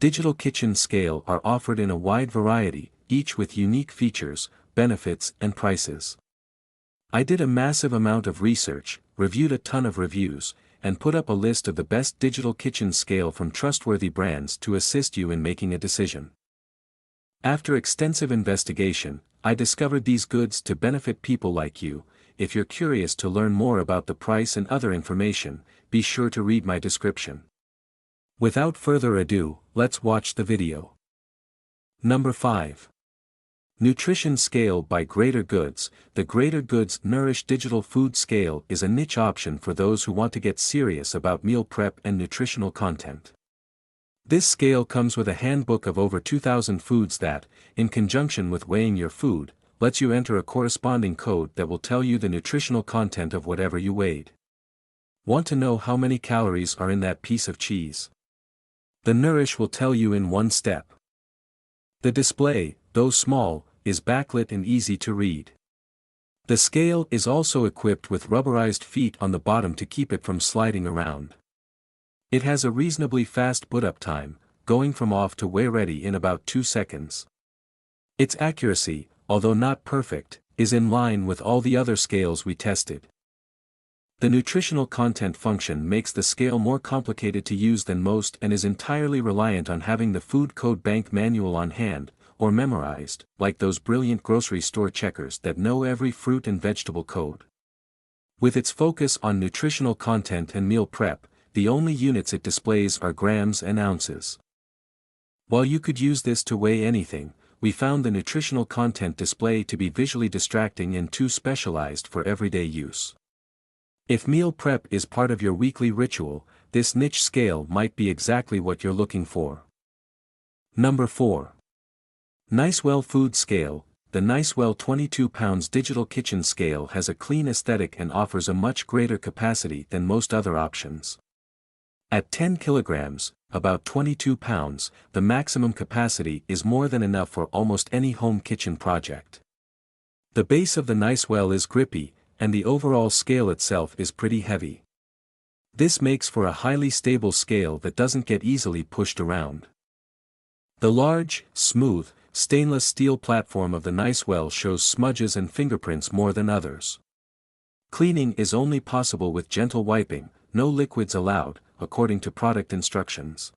digital kitchen scale are offered in a wide variety, each with unique features, benefits and prices. I did a massive amount of research, reviewed a ton of reviews, and put up a list of the best digital kitchen scale from trustworthy brands to assist you in making a decision. After extensive investigation, I discovered these goods to benefit people like you. If you're curious to learn more about the price and other information, be sure to read my description. Without further ado, let's watch the video. Number 5. Nutrition Scale by Greater Goods. The Greater Goods Nourish Digital Food Scale is a niche option for those who want to get serious about meal prep and nutritional content. This scale comes with a handbook of over 2,000 foods that, in conjunction with weighing your food, lets you enter a corresponding code that will tell you the nutritional content of whatever you weighed. Want to know how many calories are in that piece of cheese? The Nourish will tell you in one step. The display, though small, is backlit and easy to read. The scale is also equipped with rubberized feet on the bottom to keep it from sliding around. It has a reasonably fast boot-up time, going from off to weigh ready in about 2 seconds. Its accuracy, although not perfect, is in line with all the other scales we tested. The nutritional content function makes the scale more complicated to use than most and is entirely reliant on having the food code bank manual on hand, or memorized, like those brilliant grocery store checkers that know every fruit and vegetable code. With its focus on nutritional content and meal prep, the only units it displays are grams and ounces. While you could use this to weigh anything, we found the nutritional content display to be visually distracting and too specialized for everyday use. If meal prep is part of your weekly ritual, this niche scale might be exactly what you're looking for. Number 4. Nicewell Food Scale. The Nicewell 22 pounds digital kitchen scale has a clean aesthetic and offers a much greater capacity than most other options. At 10 kilograms, about 22 pounds, the maximum capacity is more than enough for almost any home kitchen project. The base of the Nicewell is grippy, and the overall scale itself is pretty heavy. This makes for a highly stable scale that doesn't get easily pushed around. The large, smooth, stainless steel platform of the Nicewell shows smudges and fingerprints more than others. Cleaning is only possible with gentle wiping, no liquids allowed, according to product instructions.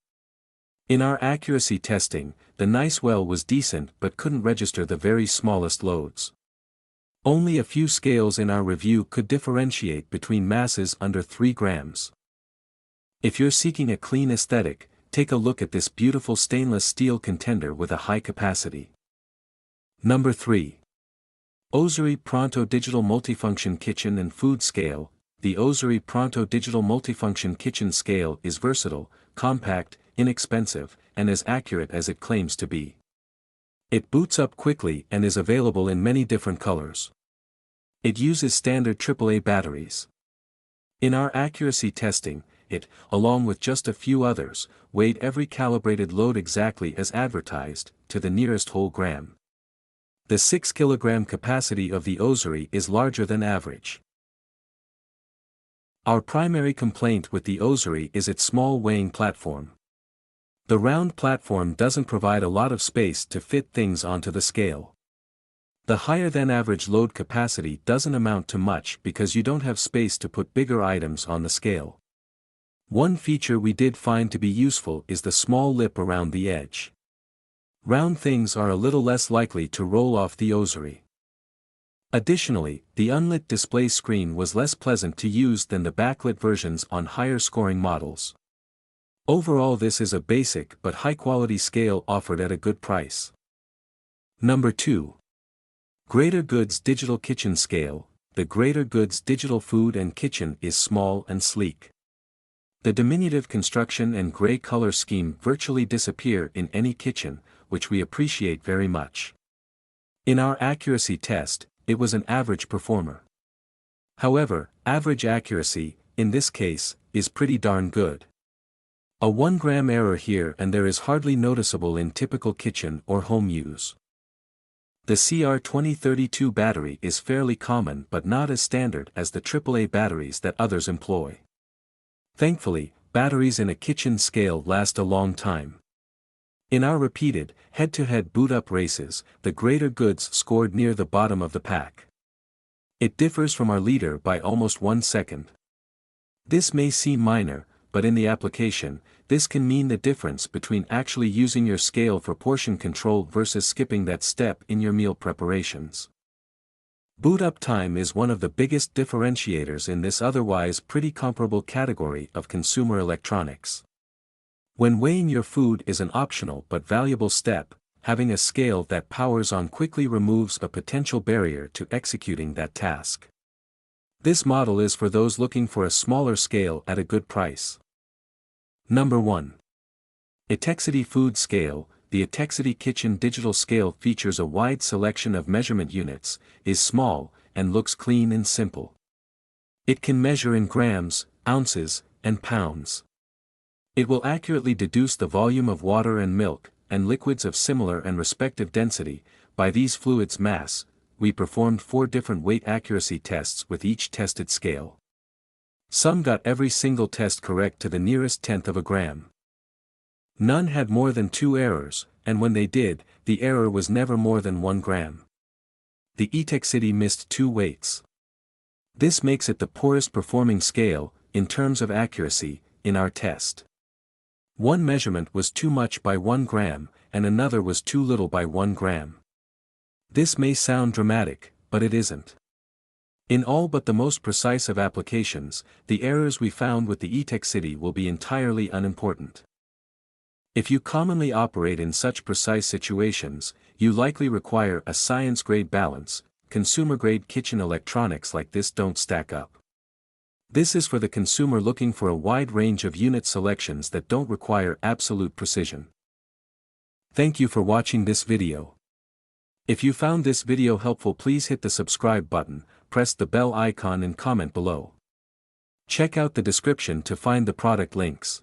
In our accuracy testing, the Nicewell was decent but couldn't register the very smallest loads. Only a few scales in our review could differentiate between masses under 3 grams. If you're seeking a clean aesthetic, take a look at this beautiful stainless steel contender with a high capacity. Number 3. Ozeri Pronto Digital Multifunction Kitchen and Food Scale. The Ozeri Pronto Digital Multifunction Kitchen Scale is versatile, compact, inexpensive, and as accurate as it claims to be. It boots up quickly and is available in many different colors. It uses standard AAA batteries. In our accuracy testing, it, along with just a few others, weighed every calibrated load exactly as advertised, to the nearest whole gram. The 6 kilogram capacity of the Ozeri is larger than average. Our primary complaint with the Ozeri is its small weighing platform. The round platform doesn't provide a lot of space to fit things onto the scale. The higher than average load capacity doesn't amount to much because you don't have space to put bigger items on the scale. One feature we did find to be useful is the small lip around the edge. Round things are a little less likely to roll off the Ozeri. Additionally, the unlit display screen was less pleasant to use than the backlit versions on higher scoring models. Overall, this is a basic but high-quality scale offered at a good price. Number 2. Greater Goods Digital Kitchen Scale. The Greater Goods Digital Food and Kitchen is small and sleek. The diminutive construction and gray color scheme virtually disappear in any kitchen, which we appreciate very much. In our accuracy test, it was an average performer. However, average accuracy, in this case, is pretty darn good. A 1 gram error here and there is hardly noticeable in typical kitchen or home use. The CR2032 battery is fairly common but not as standard as the AAA batteries that others employ. Thankfully, batteries in a kitchen scale last a long time. In our repeated, head-to-head boot-up races, the greater goods scored near the bottom of the pack. It differs from our leader by almost 1 second. This may seem minor, but in the application, this can mean the difference between actually using your scale for portion control versus skipping that step in your meal preparations. Boot-up time is one of the biggest differentiators in this otherwise pretty comparable category of consumer electronics. When weighing your food is an optional but valuable step, having a scale that powers on quickly removes a potential barrier to executing that task. This model is for those looking for a smaller scale at a good price. Number 1. Etekcity Food Scale. The Etekcity Kitchen Digital Scale features a wide selection of measurement units, is small, and looks clean and simple. It can measure in grams, ounces, and pounds. It will accurately deduce the volume of water and milk, and liquids of similar and respective density, by these fluids' mass. We performed 4 different weight accuracy tests with each tested scale. Some got every single test correct to the nearest tenth of a gram. None had more than 2 errors, and when they did, the error was never more than 1 gram. The Etekcity missed 2 weights. This makes it the poorest performing scale, in terms of accuracy, in our test. One measurement was too much by 1 gram, and another was too little by 1 gram. This may sound dramatic, but it isn't. In all but the most precise of applications, the errors we found with the Etekcity will be entirely unimportant. If you commonly operate in such precise situations, you likely require a science-grade balance. Consumer-grade kitchen electronics like this don't stack up. This is for the consumer looking for a wide range of unit selections that don't require absolute precision. Thank you for watching this video. If you found this video helpful, please hit the subscribe button, press the bell icon and comment below. Check out the description to find the product links.